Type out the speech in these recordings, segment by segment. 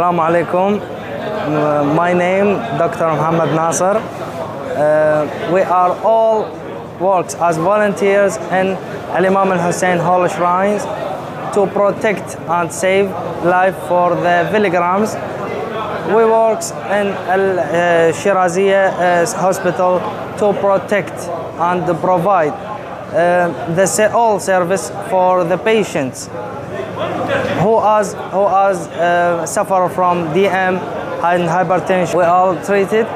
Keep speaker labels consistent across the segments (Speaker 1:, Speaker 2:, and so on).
Speaker 1: Assalamu alaikum. My name Dr. Muhammad Nasser. We are all works as volunteers in Al-Imam Al-Hussein Holy Shrines to protect and save life for the pilgrims. We work in Al-Shiraziyah Hospital to protect and provide all service for the patients who suffer from DM and hypertension. We are treated,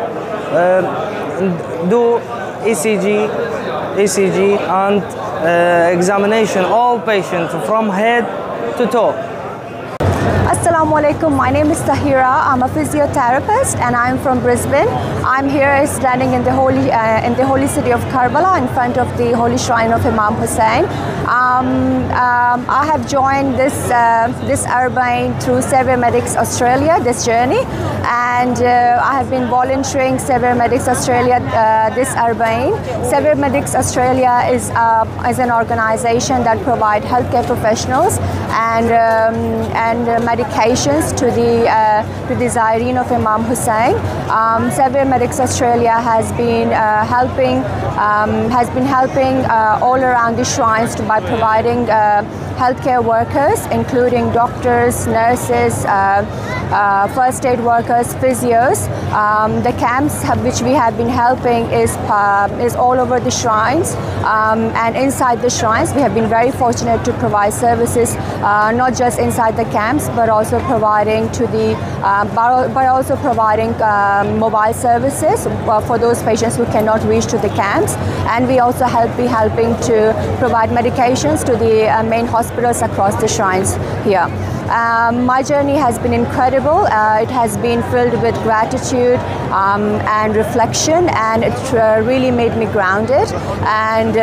Speaker 1: do ECG and examination all patients from head to toe.
Speaker 2: Assalamu alaikum. My name is Tahira. I'm a physiotherapist and I'm from Brisbane. I'm here standing in the holy city of Karbala in front of the holy shrine of Imam Hussein. I have joined this urban through Severe Medics Australia, this journey, and I have been volunteering Severe Medics Australia this urban. Severe Medics Australia is an organization that provides healthcare professionals and medications to the Zaireen of Imam Hussein. Severe Medics Australia has been helping all around the shrines by providing healthcare workers, including doctors, nurses, first aid workers, physios. The camps which we have been helping is all over the shrines, and inside the shrines we have been very fortunate to provide services not just inside the camps but also providing mobile services for those patients who cannot reach to the camps, and we also be helping to provide medications to the main hospitals across the shrines here. My journey has been incredible. It has been filled with gratitude and reflection, and it really made me grounded, and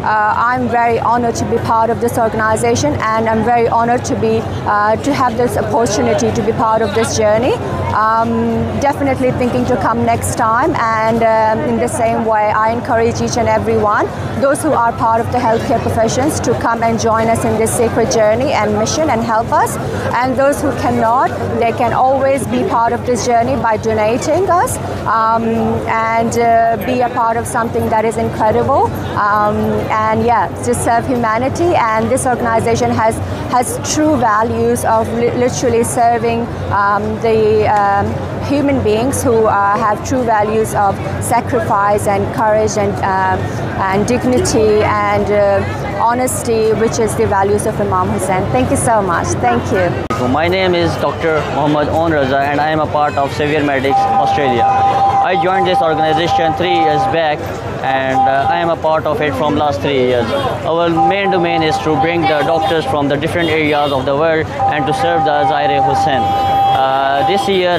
Speaker 2: I'm very honored to be part of this organization, and I'm very honored to have this opportunity to be part of this journey. Definitely thinking to come next time, and in the same way I encourage each and every one, those who are part of the healthcare professions, to come and join us in this sacred journey and mission and help us, and those who cannot, they can always be part of this journey by donating us and be a part of something that is incredible, and yeah, to serve humanity. And this organization has true values of literally serving the human beings who have true values of sacrifice and courage and dignity and honesty, which is the values of Imam Hussein. Thank you so much. Thank you.
Speaker 3: My name is Dr. Muhammad Onraza, and I am a part of Severe Medics Australia. I joined this organization 3 years back, and I am a part of it from last 3 years. Our main domain is to bring the doctors from the different areas of the world and to serve the Zaire Hussein. This year,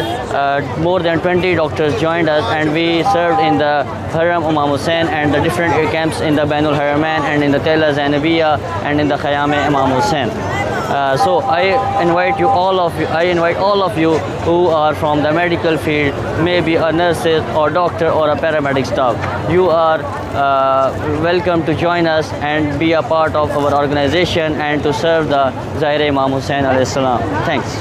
Speaker 3: more than 20 doctors joined us, and we served in the Haram Imam Hussein and the different camps in the Bainul Haramain and in the Tela Zainabiya and in the Khayyam Imam Hussein. So I invite all of you who are from the medical field, maybe a nurse or doctor or a paramedic staff. You are welcome to join us and be a part of our organization and to serve the Zaire Imam Hussein alayhi salam. Thanks.